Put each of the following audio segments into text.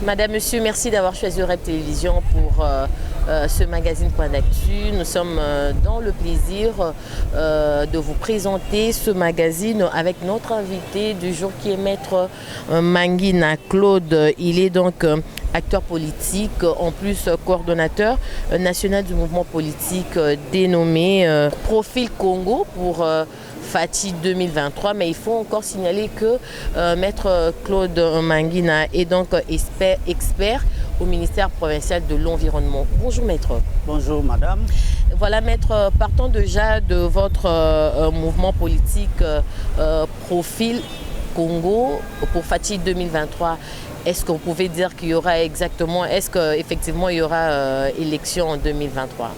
Madame, Monsieur, merci d'avoir choisi Rep Télévision pour ce magazine Point d'Actu. Nous sommes dans le plaisir de vous présenter ce magazine avec notre invité du jour qui est Maître Manguina Claude. Il est donc acteur politique, en plus coordonnateur national du mouvement politique dénommé Profil Congo pour Fati 2023, mais il faut encore signaler que Maître Claude Manguina est donc expert au ministère provincial de l'Environnement. Bonjour Maître. Bonjour Madame. Voilà Maître, partons déjà de votre mouvement politique Profil Congo pour Fati 2023. Est-ce que vous pouvez dire qu'il y aura exactement, est-ce qu'effectivement il y aura élection en 2023?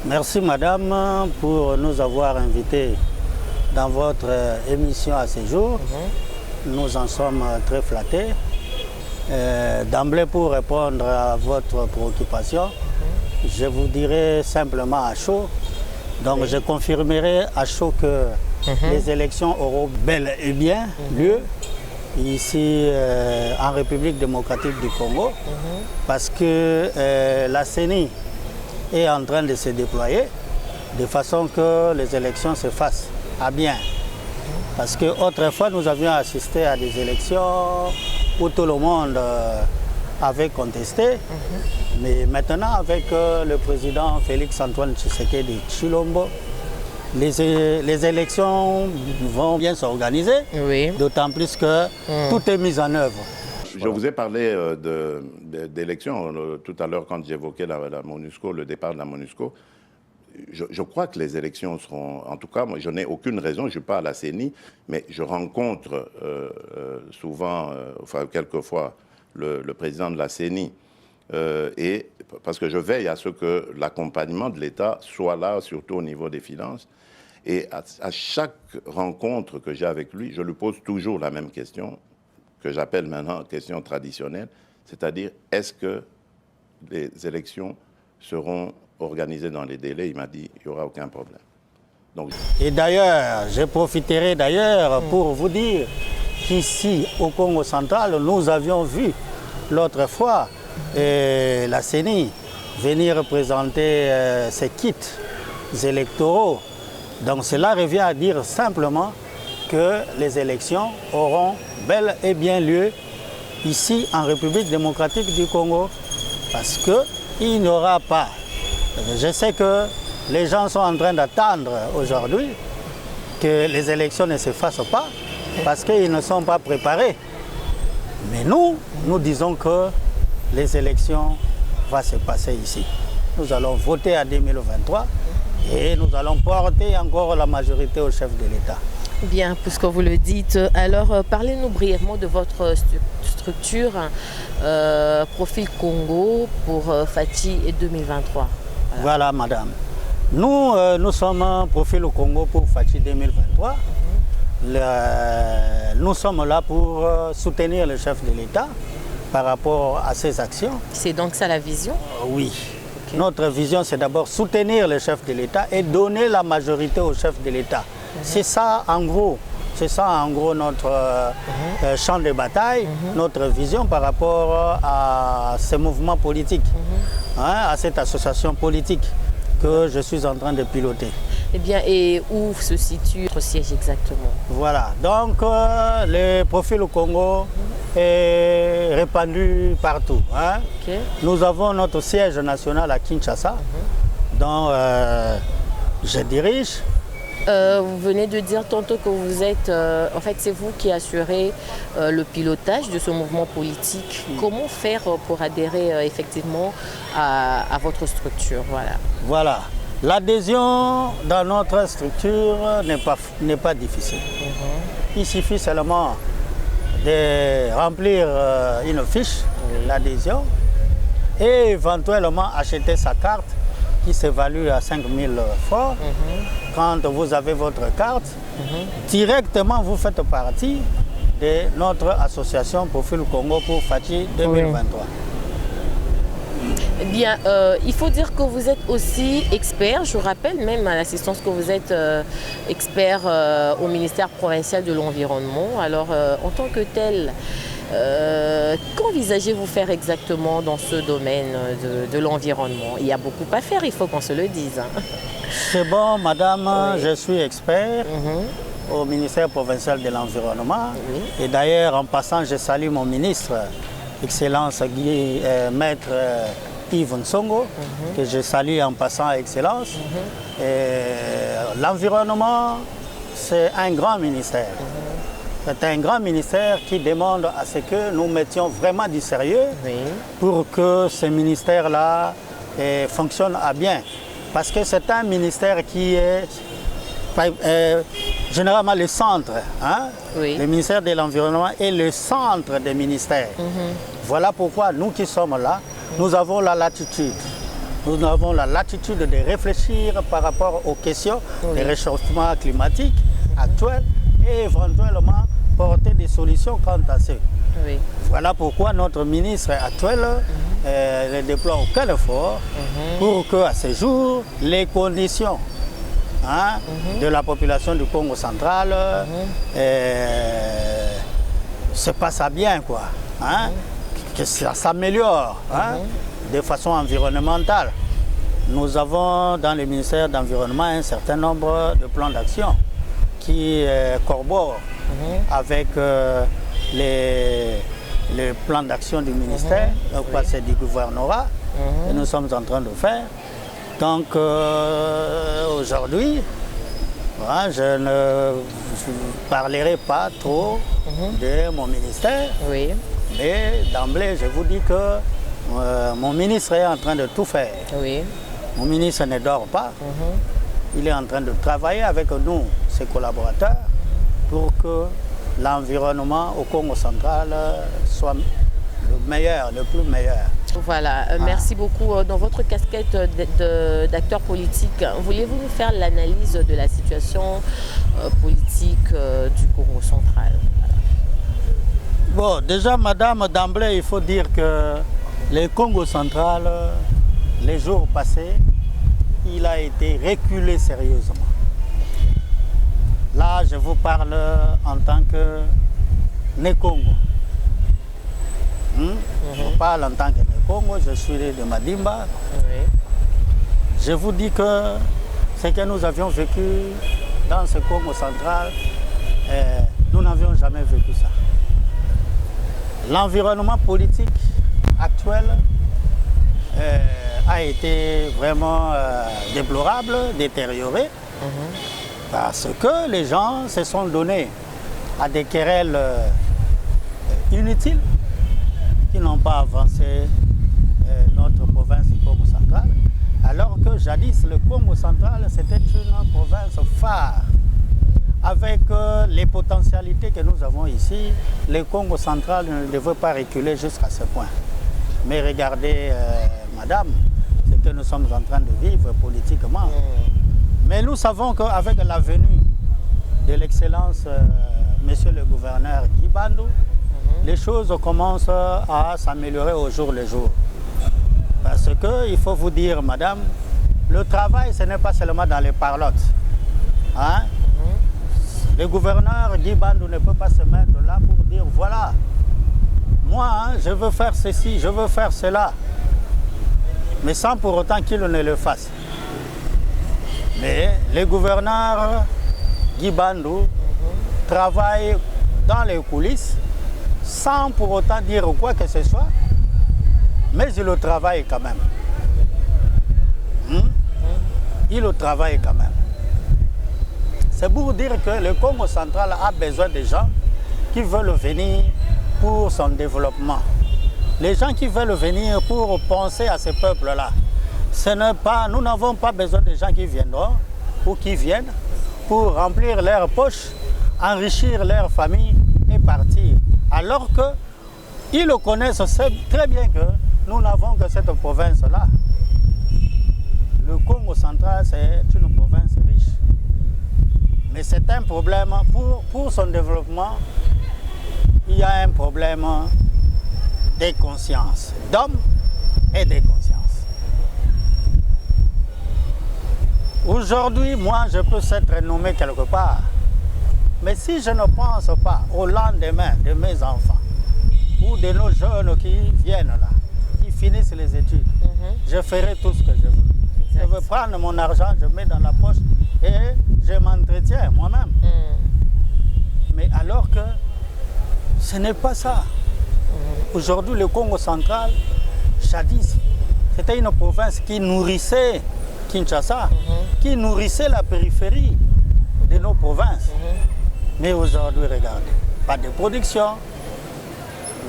Merci Madame pour nous avoir invités dans votre émission à ce jour. Nous en sommes très flattés. D'emblée, pour répondre à votre préoccupation, je vous dirai simplement à chaud. Donc je confirmerai à chaud que les élections auront bel et bien lieu ici en République démocratique du Congo, parce que la CENI est en train de se déployer de façon que les élections se fassent à bien. Parce qu'autrefois, nous avions assisté à des élections où tout le monde avait contesté. Mais maintenant, avec le président Félix-Antoine Tshisekedi Tshilombo, les élections vont bien s'organiser, d'autant plus que tout est mis en œuvre. Je vous ai parlé d'élections tout à l'heure quand j'évoquais la MONUSCO, le départ de la MONUSCO. Je crois que les élections seront... En tout cas, moi, je n'ai aucune raison, je ne suis pas à la CENI, mais je rencontre souvent, enfin quelquefois, le président de la CENI, et parce que je veille à ce que l'accompagnement de l'État soit là, surtout au niveau des finances. Et à chaque rencontre que j'ai avec lui, je lui pose toujours la même question, que j'appelle maintenant question traditionnelle, c'est-à-dire, est-ce que les élections seront organisées dans les délais? Il m'a dit, il n'y aura aucun problème. Donc... Et d'ailleurs, je profiterai pour vous dire qu'ici, au Congo central, nous avions vu l'autre fois la CENI venir présenter ses kits électoraux. Donc cela revient à dire simplement que les élections auront bel et bien lieu ici en République démocratique du Congo, parce qu'il n'y aura pas. Je sais que les gens sont en train d'attendre aujourd'hui que les élections ne se fassent pas parce qu'ils ne sont pas préparés. Mais nous disons que les élections vont se passer ici. Nous allons voter en 2023 et nous allons porter encore la majorité au chef de l'État. Bien, puisque vous le dites, alors parlez-nous brièvement de votre structure Profil Congo pour Fati 2023. Voilà Madame. Nous sommes Profil au Congo pour Fati 2023. Nous sommes là pour soutenir le chef de l'État par rapport à ses actions. C'est donc ça la vision? Oui. Okay. Notre vision, c'est d'abord soutenir le chef de l'État et donner la majorité au chef de l'État. C'est ça en gros. C'est ça en gros notre champ de bataille, notre vision par rapport à ce mouvement politique, à cette association politique que je suis en train de piloter. Eh bien, et où se situe votre siège exactement? Voilà, donc le Profil au Congo est répandu partout. Okay. Nous avons notre siège national à Kinshasa, dont je dirige. Vous venez de dire tantôt que vous êtes, en fait c'est vous qui assurez le pilotage de ce mouvement politique. Comment faire pour adhérer effectivement à votre structure? Voilà. L'adhésion dans notre structure n'est pas difficile. Il suffit seulement de remplir une fiche d'adhésion et éventuellement acheter sa carte qui s'évalue à 5 000 francs. Quand vous avez votre carte, directement vous faites partie de notre association Profil Congo pour Fati 2023. Eh bien, il faut dire que vous êtes aussi expert, je rappelle même à l'assistance que vous êtes expert au ministère provincial de l'Environnement. Alors, en tant que tel, Qu'envisagez-vous faire exactement dans ce domaine de l'environnement? Il y a beaucoup à faire, il faut qu'on se le dise. Hein. C'est bon, madame, Oui. je suis expert au ministère provincial de l'Environnement. Oui. Et d'ailleurs, en passant, je salue mon ministre, Excellence Maître Yves Nsongo, que je salue en passant, Excellence. L'environnement, c'est un grand ministère. C'est un grand ministère qui demande à ce que nous mettions vraiment du sérieux Oui. pour que ce ministère-là fonctionne à bien. Parce que c'est un ministère qui est généralement le centre. Hein? Oui. Le ministère de l'Environnement est le centre des ministères. Voilà pourquoi nous qui sommes là, nous avons la latitude. Nous avons la latitude de réfléchir par rapport aux questions du réchauffement climatique actuel et éventuellement porter des solutions quant à ce. Oui. Voilà pourquoi notre ministre actuel ne déploie aucun effort pour qu'à ce jour, les conditions de la population du Congo central se passent à bien, quoi. Hein? Que ça s'améliore de façon environnementale. Nous avons dans le ministère de l'Environnement un certain nombre de plans d'action qui corroborent avec les plans d'action du ministère, c'est du gouvernorat, que nous sommes en train de faire. Donc aujourd'hui, je ne parlerai pas trop de mon ministère, Oui. mais d'emblée, je vous dis que mon ministre est en train de tout faire. Oui. Mon ministre ne dort pas. Il est en train de travailler avec nous, ses collaborateurs, pour que l'environnement au Congo central soit le meilleur, le plus meilleur. Voilà, merci beaucoup. Dans votre casquette d'acteur politique, voulez-vous nous faire l'analyse de la situation politique du Congo central? Bon, déjà, madame, d'emblée, il faut dire que le Congo central, les jours passés, il a été reculé sérieusement. Là, je vous parle en tant que Né-Congo. Je parle en tant que Né-Congo, je suis de Madimba. Oui. Je vous dis que ce que nous avions vécu dans ce Congo central, nous n'avions jamais vécu ça. L'environnement politique actuel a été vraiment déplorable, détérioré, parce que les gens se sont donnés à des querelles inutiles qui n'ont pas avancé notre province du Congo central, alors que jadis le Congo central c'était une province phare. Avec les potentialités que nous avons ici, le Congo central ne devait pas reculer jusqu'à ce point. Mais regardez, madame, ce que nous sommes en train de vivre politiquement. Mais nous savons qu'avec la venue de l'excellence, monsieur le gouverneur Guy Bandou, les choses commencent à s'améliorer au jour le jour. Parce qu'il faut vous dire, madame, le travail, ce n'est pas seulement dans les parlottes. Hein? Le gouverneur Guy Bandou ne peut pas se mettre là pour dire, voilà, moi, je veux faire ceci, je veux faire cela. Mais sans pour autant qu'il ne le fasse. Mais le gouverneur Guy Bandou travaille dans les coulisses sans pour autant dire quoi que ce soit, mais il le travaille quand même. Il le travaille quand même. C'est pour dire que le Congo central a besoin de gens qui veulent venir pour son développement. Les gens qui veulent venir pour penser à ce peuple-là. Nous n'avons pas besoin de gens qui viendront ou qui viennent pour remplir leurs poches, enrichir leur famille et partir. Alors qu'ils connaissent très bien que nous n'avons que cette province-là. Le Congo central, c'est une province riche. Mais c'est un problème, pour son développement, il y a un problème de conscience, d'hommes et de conscience. Aujourd'hui, moi, je peux être nommé quelque part. Mais si je ne pense pas au lendemain de mes enfants, ou de nos jeunes qui viennent là, qui finissent les études. Je ferai tout ce que je veux. Exact. Je veux prendre mon argent, je mets dans la poche et je m'entretiens moi-même. Mais alors que ce n'est pas ça. Aujourd'hui, le Congo central, jadis, c'était une province qui nourrissait Kinshasa, qui nourrissait la périphérie de nos provinces. Mais aujourd'hui, regardez, pas de production,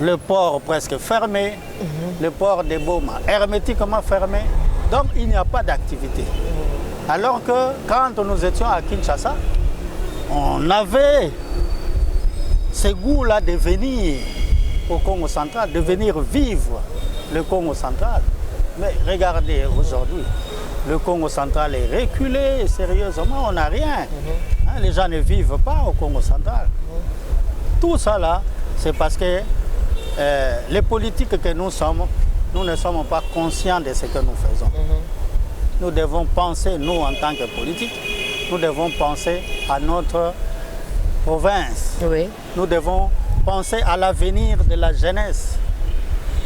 le port presque fermé, le port de Boma hermétiquement fermé, donc il n'y a pas d'activité. Alors que quand nous étions à Kinshasa, on avait ce goût-là de venir au Congo central, de venir vivre le Congo central. Mais regardez aujourd'hui, le Congo central est reculé, sérieusement, on n'a rien. Hein, les gens ne vivent pas au Congo central. Tout ça là, c'est parce que les politiques que nous sommes, nous ne sommes pas conscients de ce que nous faisons. Nous devons penser, nous en tant que politiques, nous devons penser à notre province. Oui. Nous devons penser à l'avenir de la jeunesse.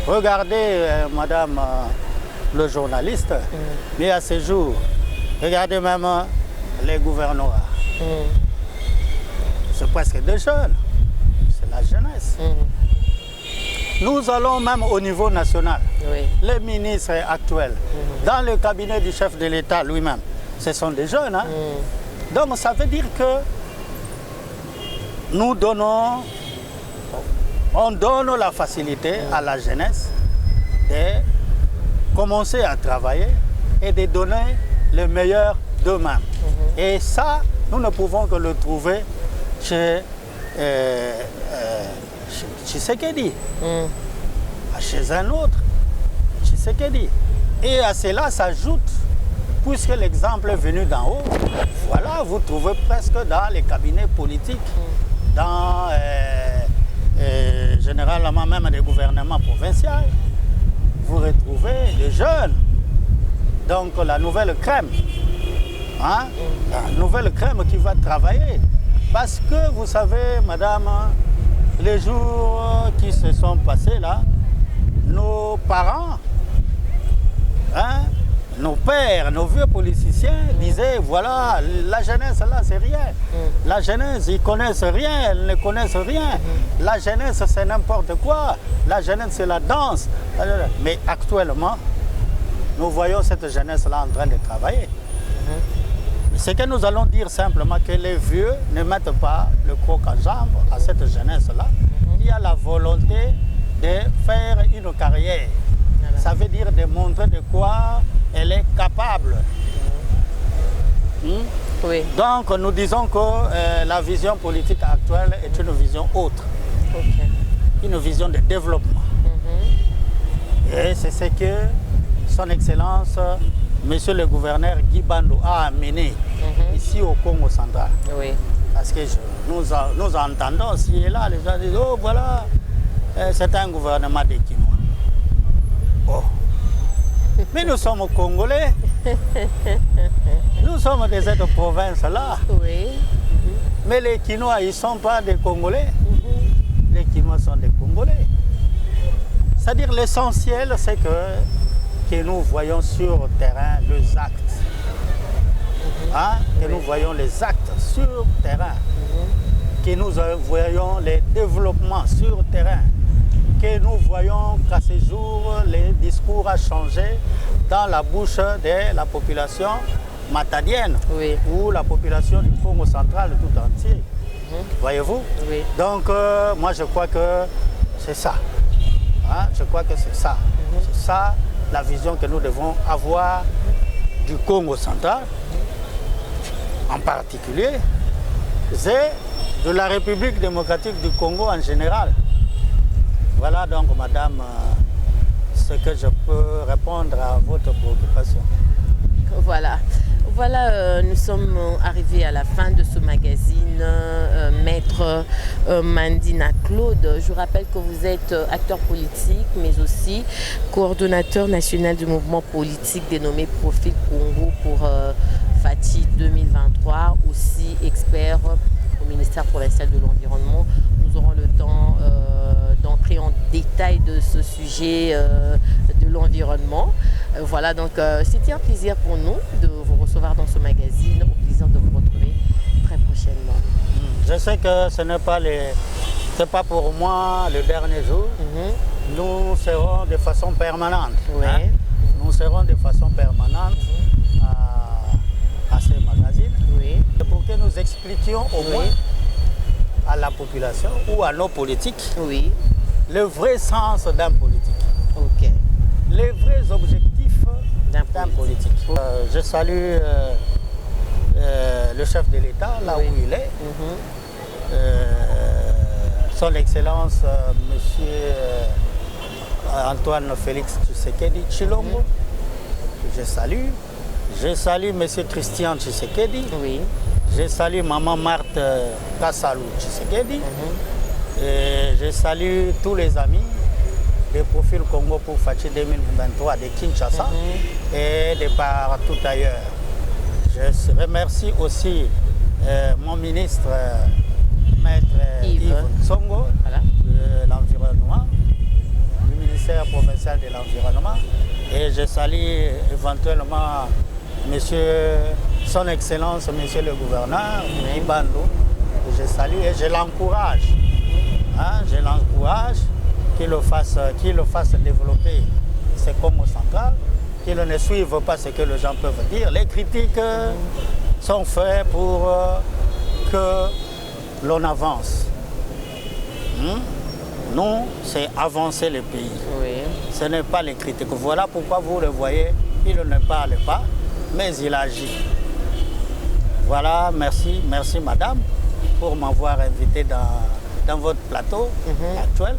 Regardez, madame le journaliste, mais à ce jour, regardez même les gouvernements. C'est presque des jeunes, c'est la jeunesse. Nous allons même au niveau national. Oui. Les ministres actuels, dans le cabinet du chef de l'État lui-même, ce sont des jeunes. Hein? Donc ça veut dire que nous donnons, on donne la facilité à la jeunesse de commencer à travailler et de donner le meilleur d'eux-mêmes. Et ça, nous ne pouvons que le trouver chez Tshisekedi, chez un autre, Tshisekedi. Et à cela s'ajoute, puisque l'exemple est venu d'en haut, voilà, vous trouvez presque dans les cabinets politiques, dans généralement même des gouvernements provinciaux, vous retrouvez des jeunes. Donc la nouvelle crème, hein, la nouvelle crème qui va travailler. Parce que vous savez, madame, les jours qui se sont passés là, nos parents, hein, nos pères, nos vieux politiciens disaient, voilà, la jeunesse là, c'est rien. La jeunesse, ils connaissent rien, ils ne connaissent rien. La jeunesse, c'est n'importe quoi. La jeunesse, c'est la danse. Mais actuellement, nous voyons cette jeunesse-là en train de travailler. C'est que nous allons dire simplement que les vieux ne mettent pas le croc en jambe à cette jeunesse-là. Il y a la volonté de faire une carrière. Ça veut dire de montrer de quoi elle est capable. Oui. Donc nous disons que la vision politique actuelle est une vision autre. Une vision de développement. Et c'est ce que son Excellence, Monsieur le gouverneur Guy Bandou a amené ici au Congo central. Oui. Parce que nous entendons ici et là, les gens disent, oh voilà, c'est un gouvernement des Kinois. Oh. Mais nous sommes Congolais. Nous sommes de cette province-là. Oui. Mais les Kinois, ils ne sont pas des Congolais. Les Kinois sont des Congolais. C'est-à-dire l'essentiel, c'est que nous voyons sur le terrain les actes. Hein? Que nous voyons les actes sur le terrain. Que nous voyons les développements sur le terrain. Que nous voyons qu'à ce jour, les discours ont changé dans la bouche de la population matadienne, Oui. ou la population du Congo central tout entier. Voyez-vous? Oui. Donc, moi, je crois que c'est ça. Hein? Je crois que c'est ça. C'est ça la vision que nous devons avoir du Congo central, en particulier, et de la République démocratique du Congo en général. Voilà donc, madame, ce que je peux répondre à votre préoccupation. Voilà. Voilà, nous sommes arrivés à la fin de ce magazine. Maître Mandina Claude, je rappelle que vous êtes acteur politique, mais aussi coordonnateur national du mouvement politique dénommé Profil Congo pour Fati 2023, aussi expert au ministère provincial de l'Environnement. Nous aurons le temps d'entrer en détail de ce sujet de l'environnement. Voilà, donc c'était un plaisir pour nous de vous recevoir dans ce magazine. Au plaisir de vous retrouver très prochainement. Je sais que ce n'est pas pour moi le dernier jour. Nous serons de façon permanente. Oui. Hein? Nous serons de façon permanente à ces magazines. Oui. Pour que nous expliquions au moins à la population ou à nos politiques le vrai sens d'un politique. Ok. Les vrais objectifs d'un politique. Je salue le chef de l'État, là où il est. Son Excellence, Monsieur Antoine Félix Tshisekedi Tshilombo, je salue. Je salue Monsieur Christian Tshisekedi. Oui. Je salue Maman Marthe Kassalou Tshisekedi. Et je salue tous les amis des profils Congo pour Fachi 2023 de Kinshasa et de partout ailleurs. Je remercie aussi mon ministre, Maître Yves Tsongo, de l'environnement, du ministère provincial de l'environnement. Et je salue éventuellement Monsieur, Son Excellence, Monsieur le gouverneur, Ibando. Je salue et je l'encourage. Hein, je l'encourage qu'il le fasse développer ses Congo central, qu'il ne suive pas ce que les gens peuvent dire. Les critiques sont faites pour que l'on avance. Nous, c'est avancer le pays. Ce n'est pas les critiques. Voilà pourquoi vous le voyez, il ne parle pas, mais il agit. Voilà, merci madame, pour m'avoir invité dans votre plateau actuel.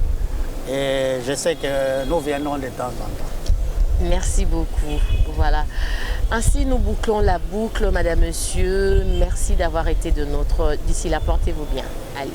Et je sais que nous viendrons de temps en temps. Merci beaucoup. Voilà. Ainsi, nous bouclons la boucle, madame, monsieur. Merci d'avoir été de notre... D'ici là, portez-vous bien. Allez.